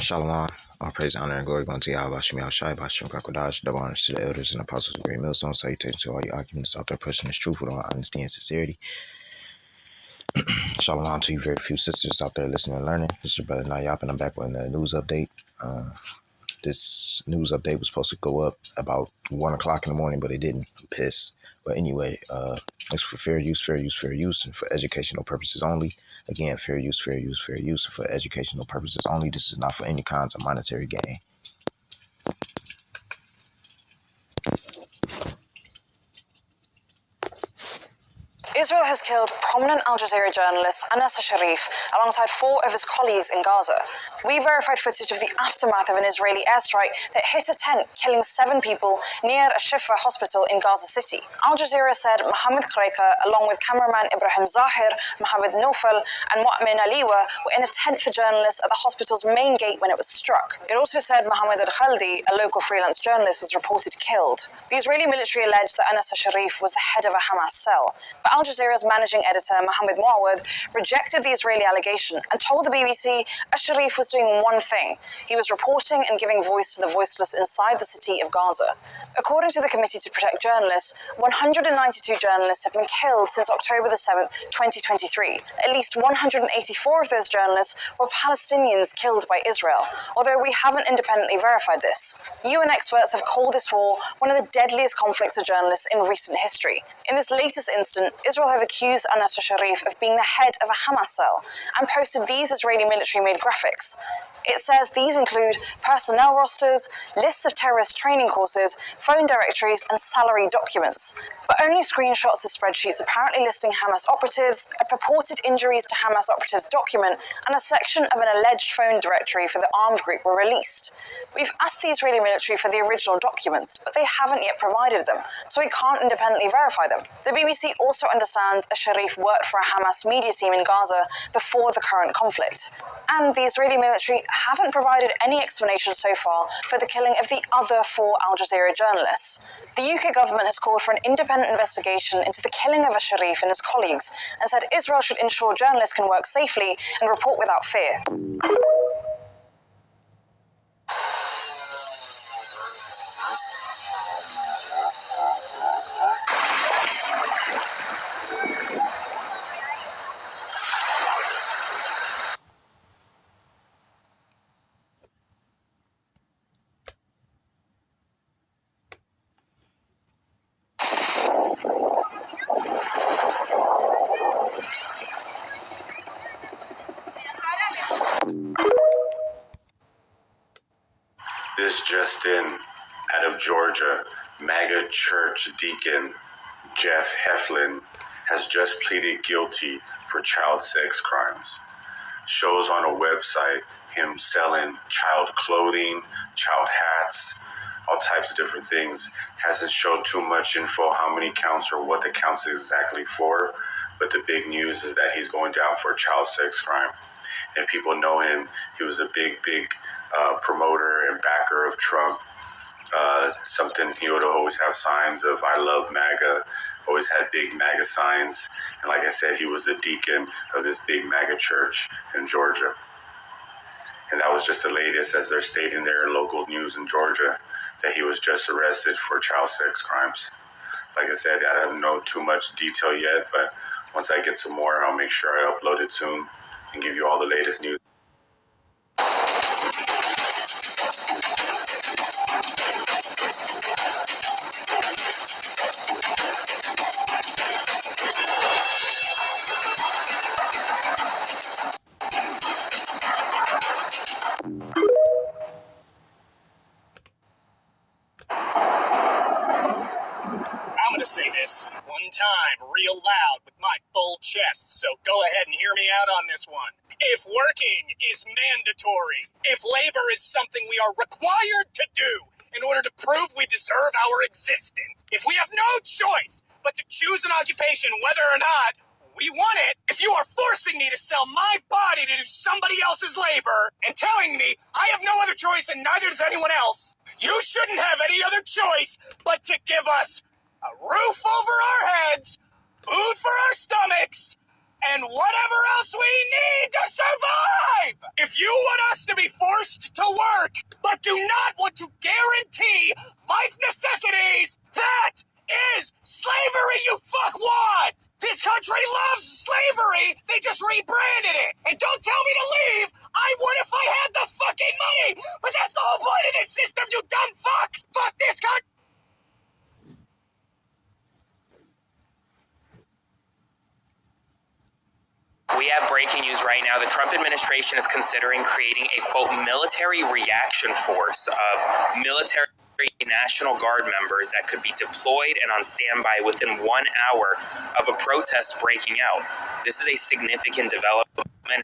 Shalom. All praise, honor, and glory going to Yahweh Shemi Al-Shai, Bashim Kakodash, double honors to the elders and apostles of the great millstone. Salutations to all your arguments out there pushing this truth with all honesty and sincerity. Shalom to you, very few sisters out there listening and learning. This is your brother Nayap, and I'm back with a news update. This news update was supposed to go up about 1 o'clock in the morning, but it didn't. Piss. But anyway, it's for fair use, and for educational purposes only. Again, fair use, for educational purposes only. This is not for any kinds of monetary gain. Israel has killed prominent Al Jazeera journalist Anas Sharif alongside 4 of his colleagues in Gaza. We verified footage of the aftermath of an Israeli airstrike that hit a tent, killing 7 people near a Shifa hospital in Gaza City. Al Jazeera said Mohammed Kreika, along with cameraman Ibrahim Zahir, Mohammed Nofal, and Mu'min Aliwa, were in a tent for journalists at the hospital's main gate when it was struck. It also said Mohammed Al-Khaldi, a local freelance journalist, was reported killed. The Israeli military alleged that Anas Sharif was the head of a Hamas cell, but Al Jazeera's managing editor, Mohammed Muawad, rejected the Israeli allegation and told the BBC Sharif was doing one thing. He was reporting and giving voice to the voiceless inside the city of Gaza. According to the Committee to Protect Journalists, 192 journalists have been killed since October the 7th, 2023. At least 184 of those journalists were Palestinians killed by Israel, although we haven't independently verified this. UN experts have called this war one of the deadliest conflicts of journalists in recent history. In this latest incident, Israel have accused Anas Sharif of being the head of a Hamas cell and posted these Israeli military-made graphics. It says these include personnel rosters, lists of terrorist training courses, phone directories, and salary documents. But only screenshots of spreadsheets apparently listing Hamas operatives, a purported injuries to Hamas operatives document, and a section of an alleged phone directory for the armed group were released. We've asked the Israeli military for the original documents, but they haven't yet provided them, so we can't independently verify them. The BBC also understands Sharif worked for a Hamas media team in Gaza before the current conflict. And the Israeli military haven't provided any explanation so far for the killing of the other 4 Al Jazeera journalists. The UK government has called for an independent investigation into the killing of Sharif and his colleagues and said Israel should ensure journalists can work safely and report without fear. This just in, out of Georgia, MAGA church deacon Jeff Heflin has just pleaded guilty for child sex crimes. Shows on a website him selling child clothing, child hats, all types of different things. Hasn't showed too much info how many counts or what the counts exactly for, but the big news is that he's going down for a child sex crime. If people know him, he was a big promoter and backer of Trump. Something he would always have signs of I love MAGA, always had big MAGA signs. And like I said, he was the deacon of this big MAGA church in Georgia. And that was just the latest, as they're stating there in local news in Georgia, that he was just arrested for child sex crimes. Like I said, I don't know too much detail yet, but once I get some more, I'll make sure I upload it soon and give you all the latest news. I'm going to say this one time real loud with my full chest, so go ahead and hear me out on this one. If working is mandatory, if labor is something we are required to do in order to prove we deserve our existence, if we have no choice but to choose an occupation whether or not we want it, if you are forcing me to sell my body to do somebody else's labor and telling me I have no other choice and neither does anyone else, you shouldn't have any other choice but to give us a roof over our heads, food for our stomachs, and whatever else we need to survive. If you want us to be forced to work, but do not want to guarantee life necessities, that is slavery, you fuckwad! This country loves slavery, they just rebranded it. And don't tell me to leave, I would if I had the fucking money, but that's the whole point of this system, you dumb fucks! Fuck this country! We have breaking news right now. The Trump administration is considering creating a, quote, military reaction force of military National Guard members that could be deployed and on standby within 1 hour of a protest breaking out. This is a significant development.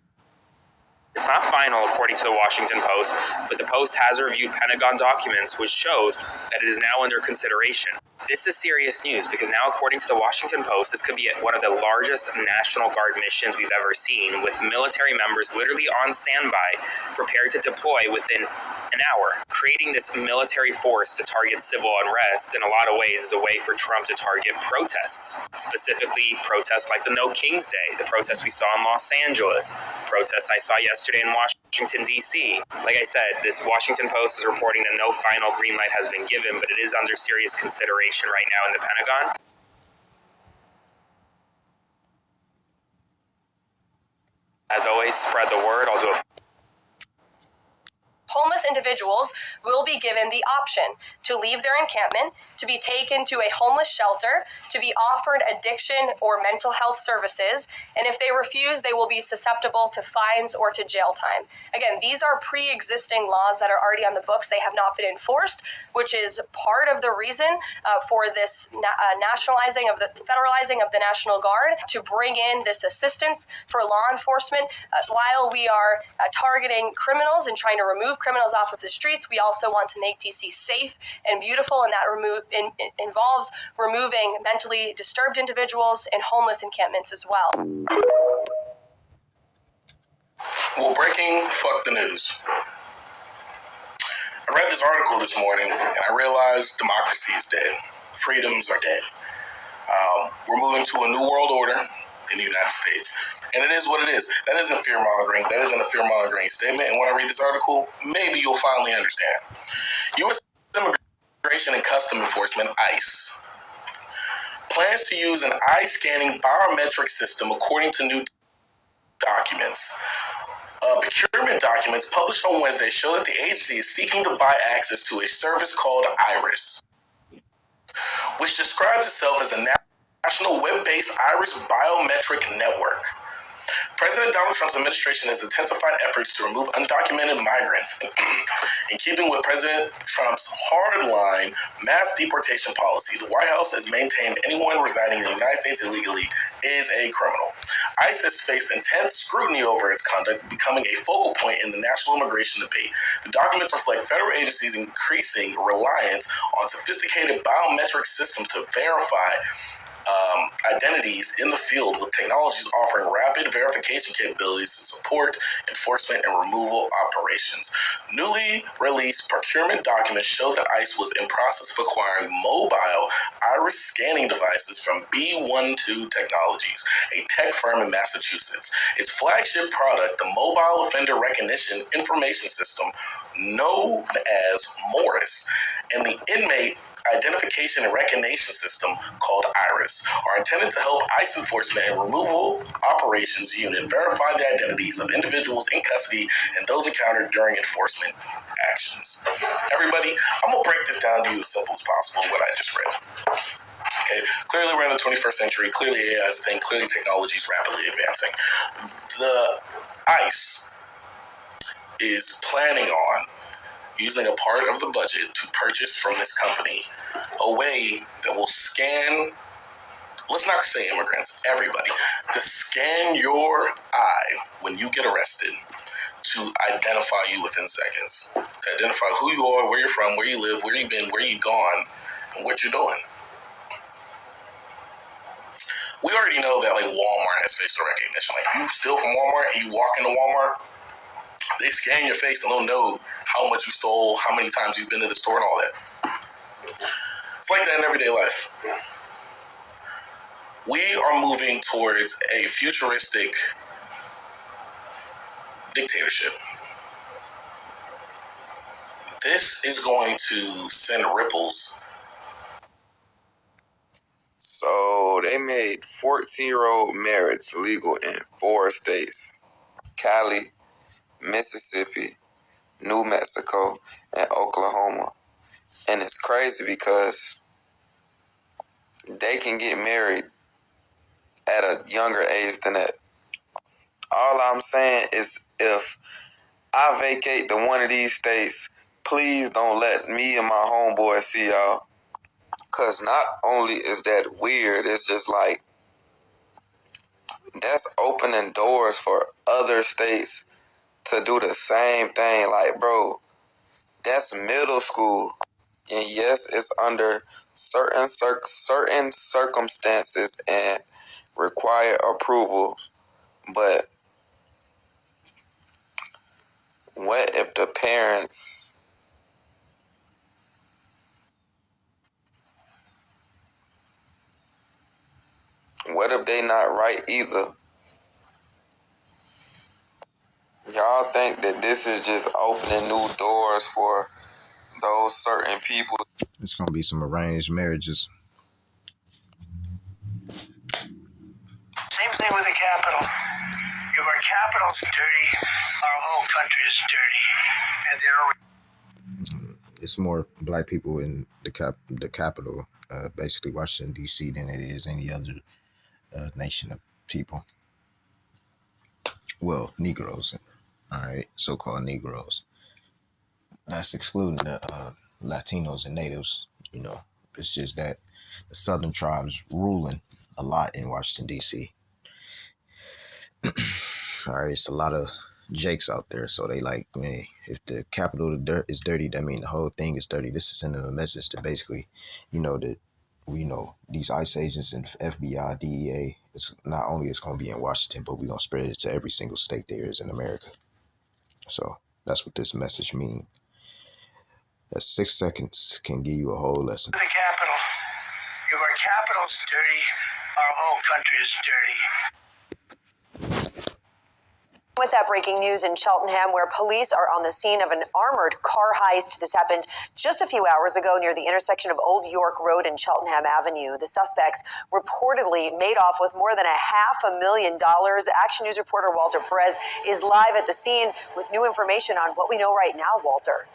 It's not final, according to the Washington Post, but the Post has reviewed Pentagon documents, which shows that it is now under consideration. This is serious news because now, according to the Washington Post, this could be one of the largest National Guard missions we've ever seen, with military members literally on standby, prepared to deploy within an hour. Creating this military force to target civil unrest in a lot of ways is a way for Trump to target protests, specifically protests like the No Kings Day, the protests we saw in Los Angeles, protests I saw yesterday in Washington, D.C. Like I said, this Washington Post is reporting that no final green light has been given, but it is under serious consideration right now in the Pentagon. As always, spread the word. I'll do a homeless individuals will be given the option to leave their encampment, to be taken to a homeless shelter, to be offered addiction or mental health services, and if they refuse, they will be susceptible to fines or to jail time. Again, these are pre-existing laws that are already on the books. They have not been enforced, which is part of the reason for this nationalizing of the federalizing of the National Guard, to bring in this assistance for law enforcement. While we are targeting criminals and trying to remove criminals off of the streets, we also want to make DC safe and beautiful, and that involves removing mentally disturbed individuals and homeless encampments as well. Well, breaking, fuck the news. I read this article this morning, and I realized democracy is dead. Freedoms are dead. We're moving to a new world order in the United States. And it is what it is. That isn't fear-mongering. That isn't a fear-mongering statement. And when I read this article, maybe you'll finally understand. U.S. Immigration and Customs Enforcement, ICE, plans to use an eye-scanning biometric system according to new documents. Procurement documents published on Wednesday show that the agency is seeking to buy access to a service called IRIS, which describes itself as a national web-based iris biometric network. President Donald Trump's administration has intensified efforts to remove undocumented migrants in keeping with President Trump's hardline mass deportation policy. The White House has maintained anyone residing in the United States illegally is a criminal. ICE has faced intense scrutiny over its conduct, becoming a focal point in the national immigration debate. The documents reflect federal agencies' increasing reliance on sophisticated biometric systems to verify identities in the field, with technologies offering rapid verification capabilities to support enforcement and removal operations. Newly released procurement documents show that ICE was in process of acquiring mobile iris scanning devices from B12 Technologies, a tech firm in Massachusetts. Its flagship product, the Mobile Offender Recognition Information System, known as Morris, and the Inmate Identification and Recognition System called IRIS, are intended to help ICE enforcement and removal operations unit verify the identities of individuals in custody and those encountered during enforcement actions. Everybody, I'm going to break this down to you as simple as possible, what I just read. Okay, clearly we're in the 21st century, clearly AI is a thing, clearly technology is rapidly advancing. The ICE is planning on using a part of the budget to purchase from this company a way that will scan, let's not say immigrants, everybody, to scan your eye when you get arrested to identify you within seconds, to identify who you are, where you're from, where you live, where you've been, where you've gone, and what you're doing. We already know that, like, Walmart has facial recognition. Like, you steal from Walmart and you walk into Walmart, they scan your face and they'll know how much you stole, how many times you've been to the store, and all that. It's like that in everyday life. We are moving towards a futuristic dictatorship. This is going to send ripples. So they made 14-year-old marriage legal in 4 states: Cali, Mississippi, New Mexico, and Oklahoma. And it's crazy because they can get married at a younger age than that. All I'm saying is if I vacate to one of these states, please don't let me and my homeboy see y'all. Because not only is that weird, it's just like that's opening doors for other states to do the same thing. Like, bro, that's middle school. And yes, it's under certain circumstances and require approval. But what if the parents they not right either? Y'all think that this is just opening new doors for those certain people? It's gonna be some arranged marriages. Same thing with the capital. If our capital's dirty, our whole country is dirty. And It's more black people in the capital, basically Washington D.C., than it is any other nation of people. Well, Negroes, all right, so-called Negroes. That's excluding the Latinos and natives. You know, it's just that the Southern tribes ruling a lot in Washington D.C. All right, it's a lot of Jakes out there, so they like, man, if the capital is dirty, that means the whole thing is dirty. This is sending a message to basically, that we know these ICE agents and FBI, DEA, it's not only it's going to be in Washington, but we're going to spread it to every single state there is in America. So that's what this message means. That 6 seconds can give you a whole lesson. the capital. If our capital's dirty, our whole country is dirty. With that breaking news in Cheltenham, where police are on the scene of an armored car heist. This happened just a few hours ago near the intersection of Old York Road and Cheltenham Avenue. The suspects reportedly made off with more than $500,000. Action News reporter Walter Perez is live at the scene with new information on what we know right now. Walter.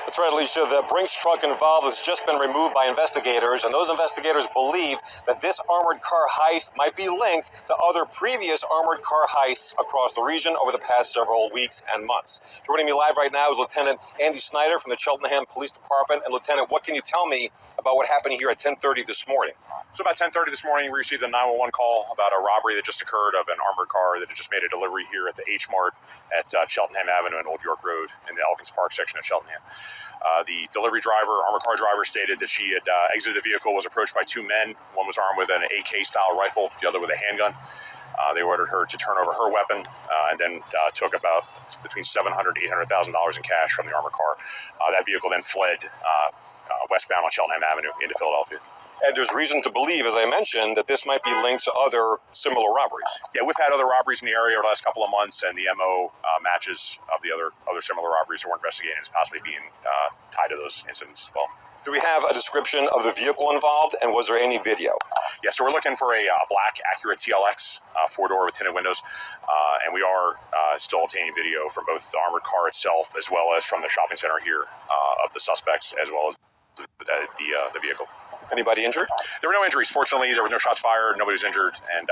That's right, Alicia. The Brinks truck involved has just been removed by investigators, and those investigators believe that this armored car heist might be linked to other previous armored car heists across the region over the past several weeks and months. Joining me live right now is Lieutenant Andy Snyder from the Cheltenham Police Department. And Lieutenant, what can you tell me about what happened here at 10:30 this morning? So about 10:30 this morning, we received a 911 call about a robbery that just occurred of an armored car that had just made a delivery here at the H Mart at Cheltenham Avenue and Old York Road in the Elkins Park section of Cheltenham. The delivery driver, armored car driver, stated that she had exited the vehicle, was approached by 2 men. One was armed with an AK-style rifle, the other with a handgun. They ordered her to turn over her weapon and then took about between $700,000 to $800,000 in cash from the armored car. That vehicle then fled westbound on Cheltenham Avenue into Philadelphia. And there's reason to believe, as I mentioned, that this might be linked to other similar robberies. Yeah, we've had other robberies in the area over the last couple of months, and the MO matches of the other similar robberies that we're investigating as possibly being tied to those incidents as well. Do we have a description of the vehicle involved, and was there any video? Yeah, so we're looking for a black Acura TLX, 4-door with tinted windows, and we are still obtaining video from both the armored car itself as well as from the shopping center here of the suspects as well as the vehicle. Anybody injured? There were no injuries. Fortunately, there were no shots fired. Nobody was injured, and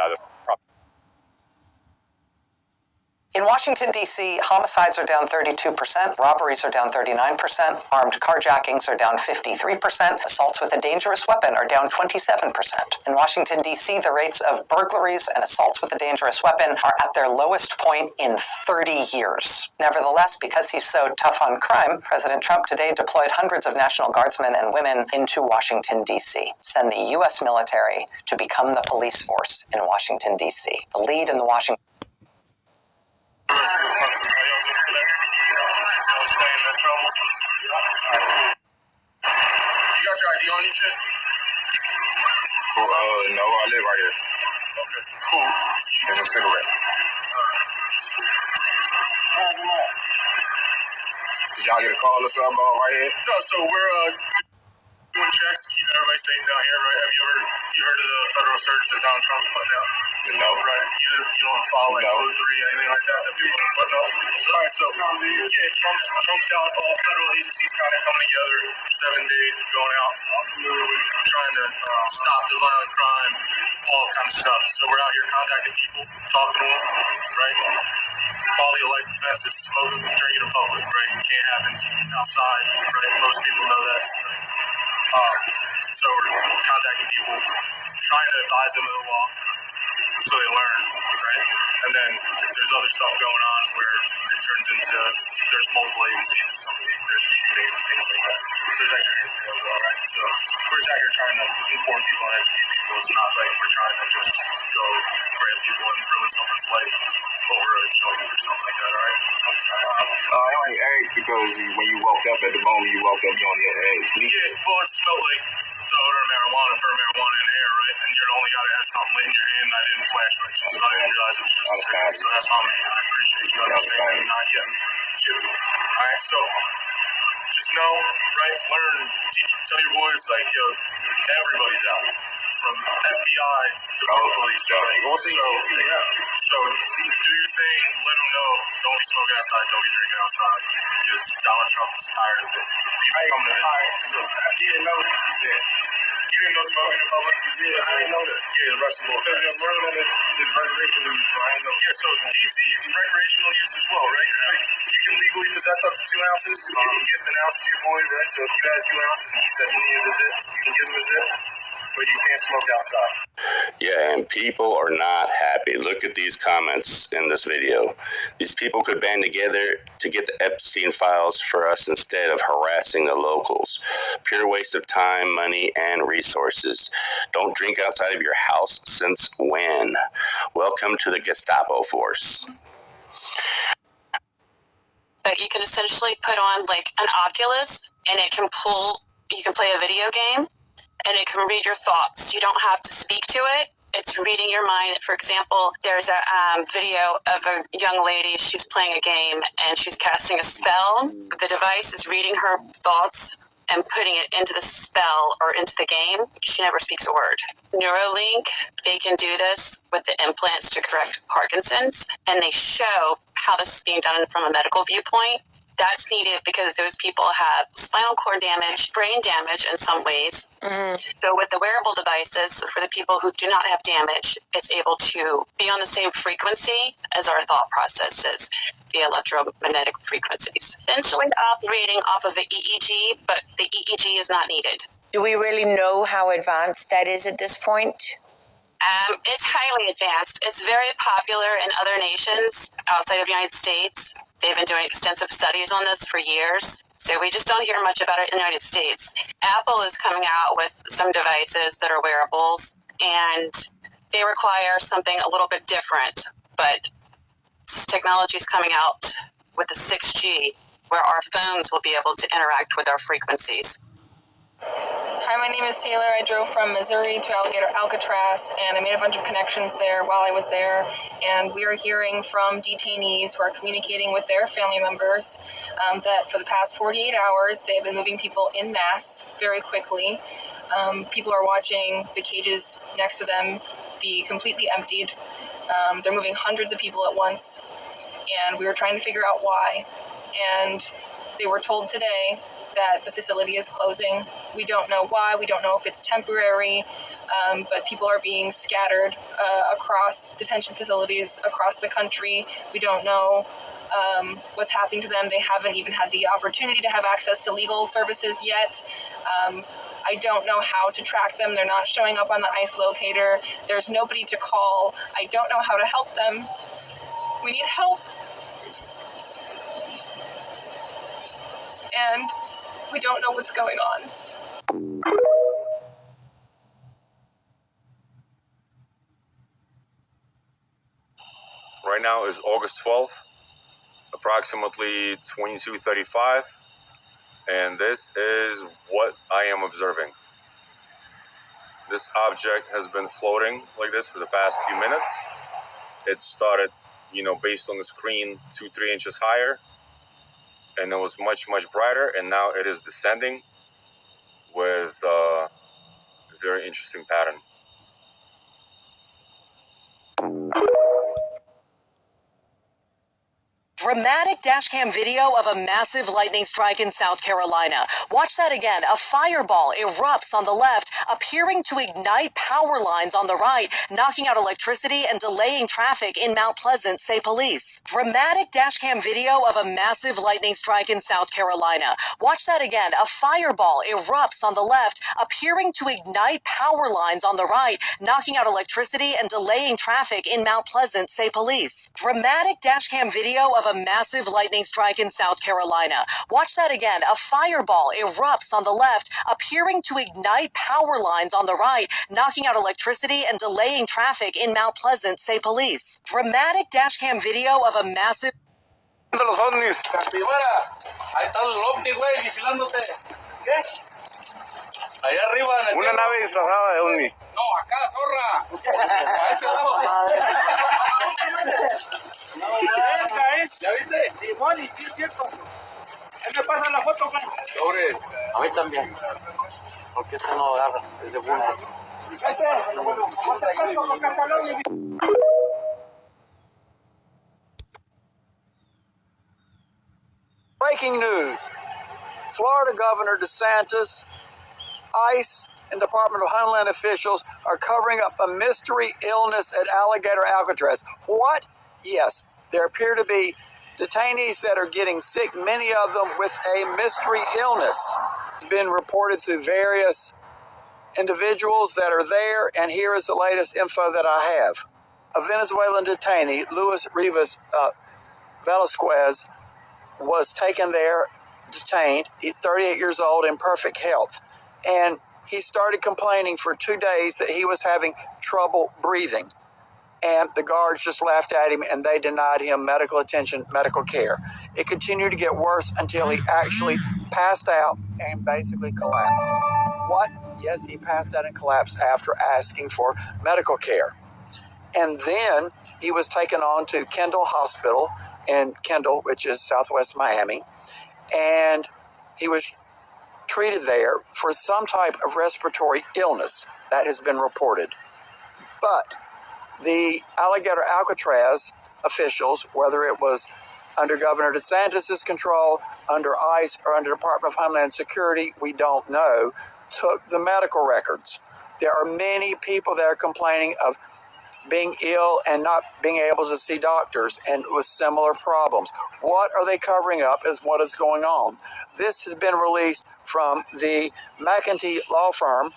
In Washington, D.C., homicides are down 32%, robberies are down 39%, armed carjackings are down 53%, assaults with a dangerous weapon are down 27%. In Washington, D.C., the rates of burglaries and assaults with a dangerous weapon are at their lowest point in 30 years. Nevertheless, because he's so tough on crime, President Trump today deployed hundreds of National Guardsmen and women into Washington, D.C. Send the U.S. military to become the police force in Washington, D.C. The lead in the Washington You got your ID on you, shit? Well, no, I live right here. Okay, cool. And a cigarette. Did y'all get a call or something right here? No, so we're doing checks, keeping everybody safe down here, right? Have you heard of the federal surge that Donald Trump's putting out? No. Right? You don't follow like O3, anything like that people are putting up? Right, so yeah, Trump's got all federal agencies kind of coming together, 7 days going out, trying to stop the violent crime, all kind of stuff. So we're out here contacting people, talking to them, right? Quality of life defense is smoking and drinking in public, right? It can't happen outside, right? Most people know that. So we're contacting people, trying to advise them of the law so they learn, right? And then if there's other stuff going on where it turns into there's multiple agencies, there's shooting and things like that. There's extra hands as well, right? So we're just out here trying to inform people and educate people. It's not like we're trying to just go grab people and ruin someone's life over a joint or something like that, all right? I only asked because when you woke up, at the moment you woke up, you only had eggs. Yeah, well, it smelled like the odor of marijuana, burnt marijuana in the air, right? And you're the only guy that had something lit in your hand, and I didn't flash like you, so I didn't realize it was just a cigarette. So that's on me. I appreciate you understanding and not getting chippy. All right, so just know, right? Learn, teach, tell your boys, like, yo, everybody's out. From FBI to police. So do your thing, let them know. Don't be smoking outside, don't be drinking outside. Because Donald Trump is tired of it. People come to this. I didn't know that. You didn't know smoking in public? Yeah, I didn't know that. Yeah, the rest of the world. Maryland is recreational use, so I didn't know. Yeah, so DC is recreational use as well, right? Like, you can legally possess up to 2 ounces. You can gift an ounce to your boy, right? So if you had 2 ounces and he said he needed a zip, you can give him a zip. But you can't smoke outside. Yeah, and people are not happy. Look at these comments in this video. These people could band together to get the Epstein files for us instead of harassing the locals. Pure waste of time, money, and resources. Don't drink outside of your house since when? Welcome to the Gestapo force. But you can essentially put on like an Oculus and it can you can play a video game. And it can read your thoughts. You don't have to speak to it. It's reading your mind. For example, there's a video of a young lady. She's playing a game and she's casting a spell. The device is reading her thoughts and putting it into the spell or into the game. She never speaks a word. Neuralink, they can do this with the implants to correct Parkinson's, and they show how this is being done from a medical viewpoint. That's needed because those people have spinal cord damage, brain damage in some ways. So with the wearable devices, for the people who do not have damage, it's able to be on the same frequency as our thought processes, the electromagnetic frequencies. Essentially operating off of an EEG, but the EEG is not needed. Do we really know how advanced that is at this point? It's highly advanced. It's very popular in other nations outside of the United States. They've been doing extensive studies on this for years, so we just don't hear much about it in the United States. Apple is coming out with some devices that are wearables, and they require something a little bit different, but this technology is coming out with the 6G, where our phones will be able to interact with our frequencies. Hi, my name is Taylor. I drove from Missouri to Alligator, Alcatraz, and I made a bunch of connections there while I was there. And we are hearing from detainees who are communicating with their family members that for the past 48 hours, they have been moving people en masse very quickly. People are watching the cages next to them be completely emptied. They're moving hundreds of people at once, and we were trying to figure out why. And they were told today that the facility is closing. We don't know why. We don't know if it's temporary, but people are being scattered across detention facilities across the country. We don't know what's happening to them. They haven't even had the opportunity to have access to legal services yet. I don't know how to track them. They're not showing up on the ICE locator. There's nobody to call. I don't know how to help them. We need help. And we don't know what's going on. Right now is August 12th, approximately 22:35. And this is what I am observing. This object has been floating like this for the past few minutes. It started, based on the screen, 2-3 inches higher, and it was much, much brighter, and now it is descending with a very interesting pattern. Dramatic dashcam video of a massive lightning strike in South Carolina. Watch that again. A fireball erupts on the left, appearing to ignite power lines on the right, knocking out electricity and delaying traffic in Mount Pleasant, say police. Dramatic dashcam video of a massive lightning strike in South Carolina. Watch that again. A fireball erupts on the left, appearing to ignite power lines on the right, knocking out electricity and delaying traffic in Mount Pleasant, say police. Dramatic dashcam video of a massive lightning strike in South Carolina. Watch that again. A fireball erupts on the left, appearing to ignite power lines on the right, knocking out electricity and delaying traffic in Mount Pleasant, say police. Dramatic dashcam video of a massive... Los ovnis. Capibara, ahí está el ovni, güey, vigilándote. ¿Qué? Allá arriba en el... Una nave disfrazada de ovni. No, acá, zorra. A ese lado. ¿Ya viste? Simón, y sí es cierto. Ahí me pasan la foto, güey. Sobre. A mí también. Porque eso no agarra. Es de buena. Breaking news. Florida Governor DeSantis, ICE, and Department of Homeland officials are covering up a mystery illness at Alligator Alcatraz. What? Yes, there appear to be detainees that are getting sick, many of them with a mystery illness. It's been reported through various individuals that are there, and here is the latest info that I have. A Venezuelan detainee, Luis Rivas Velasquez, was taken there, detained. He's 38 years old, in perfect health. And he started complaining for 2 days that he was having trouble breathing. And the guards just laughed at him, and they denied him medical attention, medical care. It continued to get worse until he actually passed out and basically collapsed. What? Yes, he passed out and collapsed after asking for medical care. And then he was taken on to Kendall Hospital in Kendall, which is southwest Miami, and he was treated there for some type of respiratory illness that has been reported. But the Alligator Alcatraz officials, whether it was under Governor DeSantis' control, under ICE, or under Department of Homeland Security, we don't know, took the medical records. There are many people that are complaining of being ill and not being able to see doctors, and with similar problems. What are they covering up is what is going on. This has been released from the McEntee law firm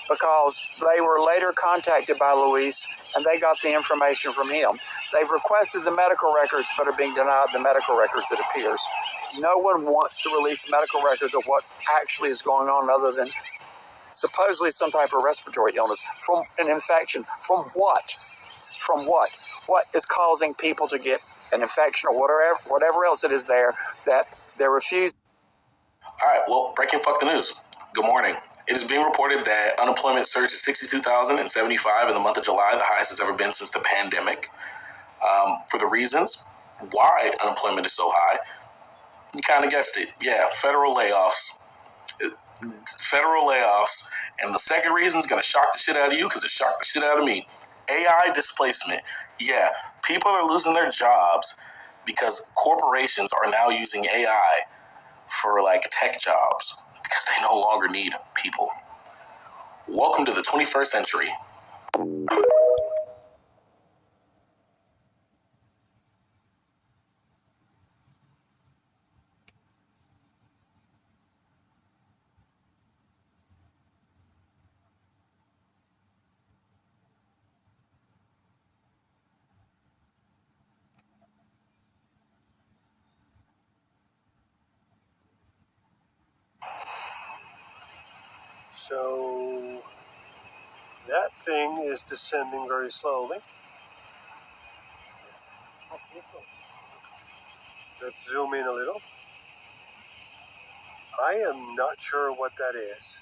because they were later contacted by Luis, and they got the information from him. They've requested the medical records, but are being denied the medical records, it appears. No one wants to release medical records of what actually is going on other than supposedly some type of respiratory illness from an infection. From what? From what? What is causing people to get an infection or whatever else it is there that they're refusing? All right, well, breaking fuck the news. Good morning. It is being reported that unemployment surged to 62,075 in the month of July, the highest it's ever been since the pandemic. For the reasons why unemployment is so high, you kind of guessed it. Yeah, federal layoffs. And the second reason is going to shock the shit out of you because it shocked the shit out of me. AI displacement. Yeah, people are losing their jobs because corporations are now using AI for like tech jobs because they no longer need people. Welcome to the 21st century. So that thing is descending very slowly. Let's zoom in a little. I am not sure what that is.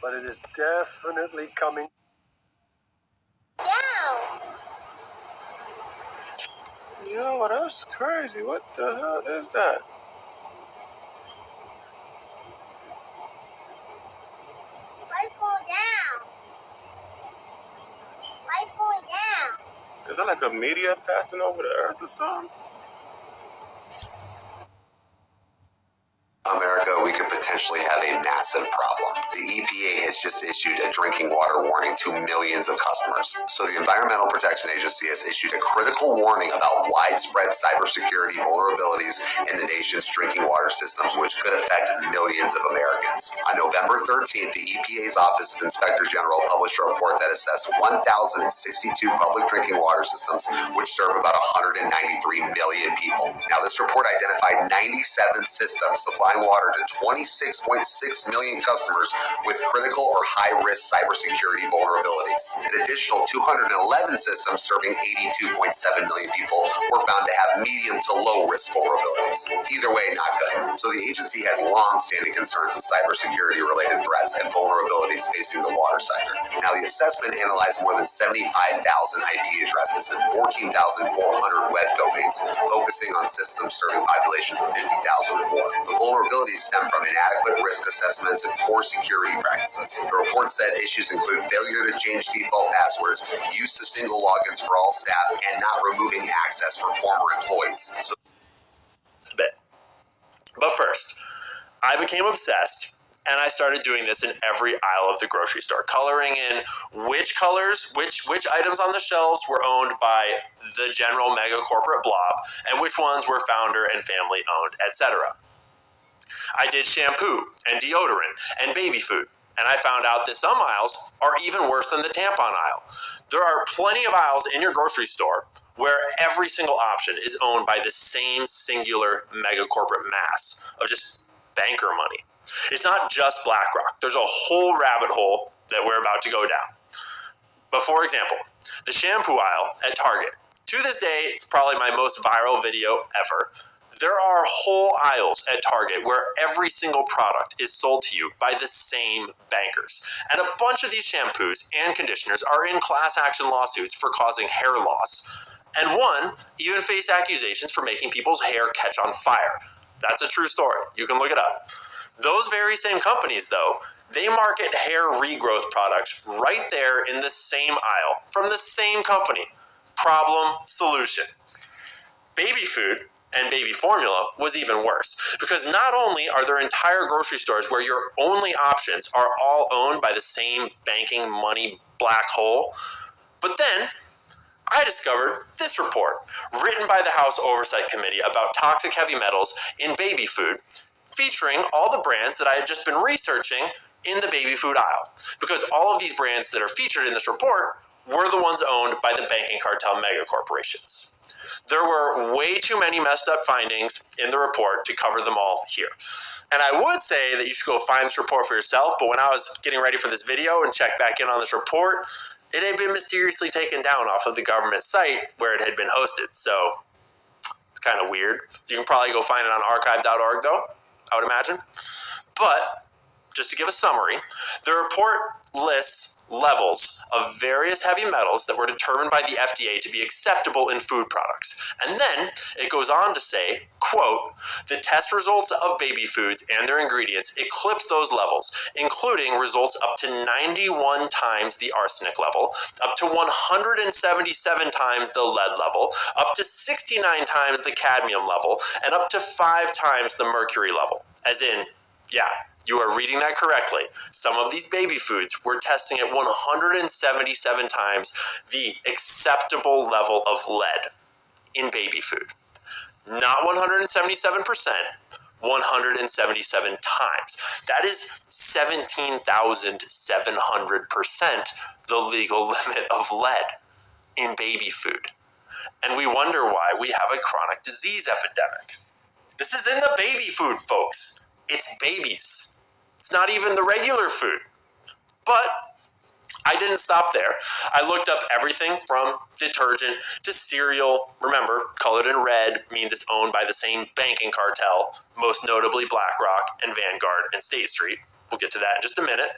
But it is definitely coming down. Yo, that's crazy. What the hell is that? Why is it going down? Why is it going down? Is that like a meteor passing over the earth or something? America, we could potentially have a massive problem. The EPA has just issued a drinking water warning to millions of customers. So the Environmental Protection Agency has issued a critical warning about widespread cybersecurity vulnerabilities in the nation's drinking water systems, which could affect millions of Americans. On November 13th, the EPA's Office of Inspector General published a report that assessed 1,062 public drinking water systems, which serve about 193 million people. Now, this report identified 97 systems supplying water to 26.6 million customers with critical or high-risk cybersecurity vulnerabilities. An additional 211 systems serving 82.7 million people were found to have medium to low-risk vulnerabilities. Either way, not good. So the agency has long-standing concerns with cybersecurity-related threats and vulnerabilities facing the water sector. Now, the assessment analyzed more than 75,000 IP addresses and 14,400 web domains, focusing on systems serving populations of 50,000 or more. The vulnerabilities stem from inadequate risk assessments and poor security practices. The report said issues include failure to change default passwords, use of single logins for all staff, and not removing access for former employees. But first, I became obsessed, and I started doing this in every aisle of the grocery store, coloring in which colors, which items on the shelves were owned by the general mega corporate blob, and which ones were founder and family owned, etc. I did shampoo and deodorant and baby food, and I found out that some aisles are even worse than the tampon aisle. There are plenty of aisles in your grocery store where every single option is owned by the same singular mega corporate mass of just banker money. It's not just BlackRock. There's a whole rabbit hole that we're about to go down. But for example, the shampoo aisle at Target. To this day, it's probably my most viral video ever. There are whole aisles at Target where every single product is sold to you by the same bankers. And a bunch of these shampoos and conditioners are in class action lawsuits for causing hair loss. And one even faced accusations for making people's hair catch on fire. That's a true story. You can look it up. Those very same companies, though, they market hair regrowth products right there in the same aisle from the same company. Problem, solution. Baby food and baby formula was even worse, because not only are there entire grocery stores where your only options are all owned by the same banking money black hole, but then I discovered this report written by the House Oversight Committee about toxic heavy metals in baby food, featuring all the brands that I had just been researching in the baby food aisle, because all of these brands that are featured in this report were the ones owned by the banking cartel megacorporations. There were way too many messed up findings in the report to cover them all here. And I would say that you should go find this report for yourself, but when I was getting ready for this video and checked back in on this report, it had been mysteriously taken down off of the government site where it had been hosted. So it's kind of weird. You can probably go find it on archive.org though, I would imagine. But just to give a summary, the report lists levels of various heavy metals that were determined by the FDA to be acceptable in food products. And then it goes on to say, quote, the test results of baby foods and their ingredients eclipse those levels, including results up to 91 times the arsenic level, up to 177 times the lead level, up to 69 times the cadmium level, and up to 5 times the mercury level. As in, yeah, you are reading that correctly. Some of these baby foods were testing at 177 times the acceptable level of lead in baby food. Not 177%, 177 times. That is 17,700% the legal limit of lead in baby food. And we wonder why we have a chronic disease epidemic. This is in the baby food, folks. It's babies. It's not even the regular food. But I didn't stop there. I looked up everything from detergent to cereal. Remember, colored in red means it's owned by the same banking cartel, most notably BlackRock and Vanguard and State Street. We'll get to that in just a minute.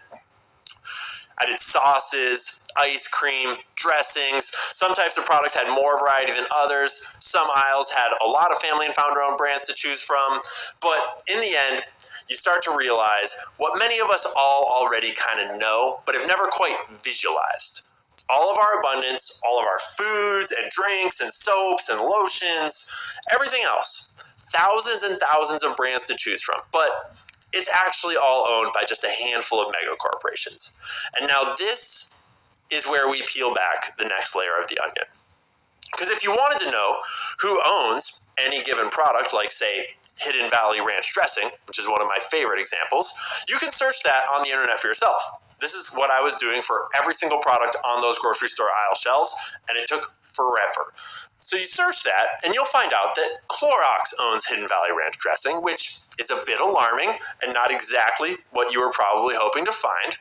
I did sauces, ice cream, dressings. Some types of products had more variety than others. Some aisles had a lot of family and founder-owned brands to choose from. But in the end, you start to realize what many of us all already kind of know, but have never quite visualized. All of our abundance, all of our foods and drinks and soaps and lotions, everything else. Thousands and thousands of brands to choose from. But it's actually all owned by just a handful of mega corporations. And now this is where we peel back the next layer of the onion. Because if you wanted to know who owns any given product, like say Hidden Valley Ranch dressing, which is one of my favorite examples, you can search that on the internet for yourself. This is what I was doing for every single product on those grocery store aisle shelves, and it took forever. So you search that, and you'll find out that Clorox owns Hidden Valley Ranch dressing, which is a bit alarming and not exactly what you were probably hoping to find.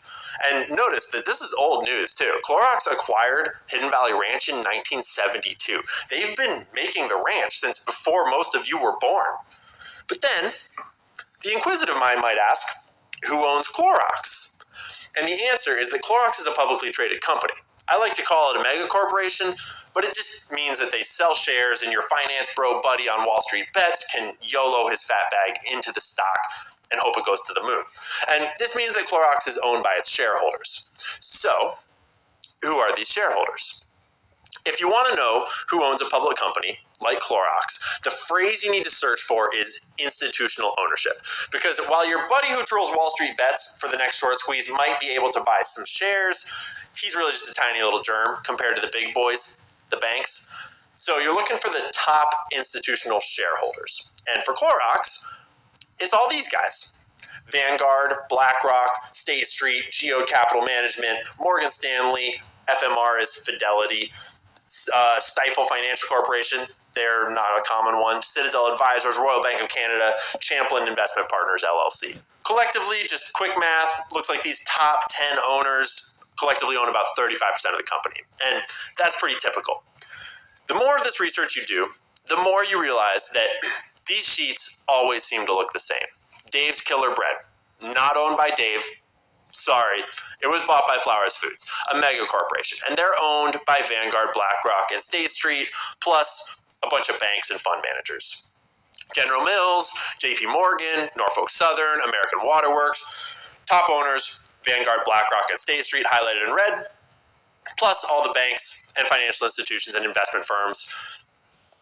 And notice that this is old news, too. Clorox acquired Hidden Valley Ranch in 1972. They've been making the ranch since before most of you were born. But then, the inquisitive mind might ask, who owns Clorox? And the answer is that Clorox is a publicly traded company. I like to call it a mega corporation, but it just means that they sell shares and your finance bro buddy on Wall Street Bets can YOLO his fat bag into the stock and hope it goes to the moon. And this means that Clorox is owned by its shareholders. So, who are these shareholders? If you want to know who owns a public company like Clorox, the phrase you need to search for is institutional ownership. Because while your buddy who trolls Wall Street Bets for the next short squeeze might be able to buy some shares, he's really just a tiny little germ compared to the big boys, the banks. So you're looking for the top institutional shareholders. And for Clorox, it's all these guys. Vanguard, BlackRock, State Street, Geode Capital Management, Morgan Stanley, FMR is Fidelity, Stifel Financial Corporation, they're not a common one, Citadel Advisors, Royal Bank of Canada, Champlain Investment Partners, LLC. Collectively, just quick math, looks like these top 10 owners collectively own about 35% of the company. And that's pretty typical. The more of this research you do, the more you realize that these sheets always seem to look the same. Dave's Killer Bread, not owned by Dave. Sorry, it was bought by Flowers Foods, a mega corporation, and they're owned by Vanguard, BlackRock, and State Street, plus a bunch of banks and fund managers. General Mills, JP Morgan, Norfolk Southern, American Waterworks, top owners, Vanguard, BlackRock, and State Street, highlighted in red, plus all the banks and financial institutions and investment firms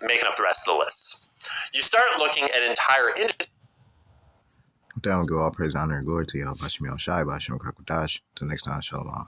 making up the rest of the lists. You start looking at entire industries. Down go all praise, honor, and glory to Yahweh Bashim Yahshai, Bashim Kakwadash. Till next time, Shalom.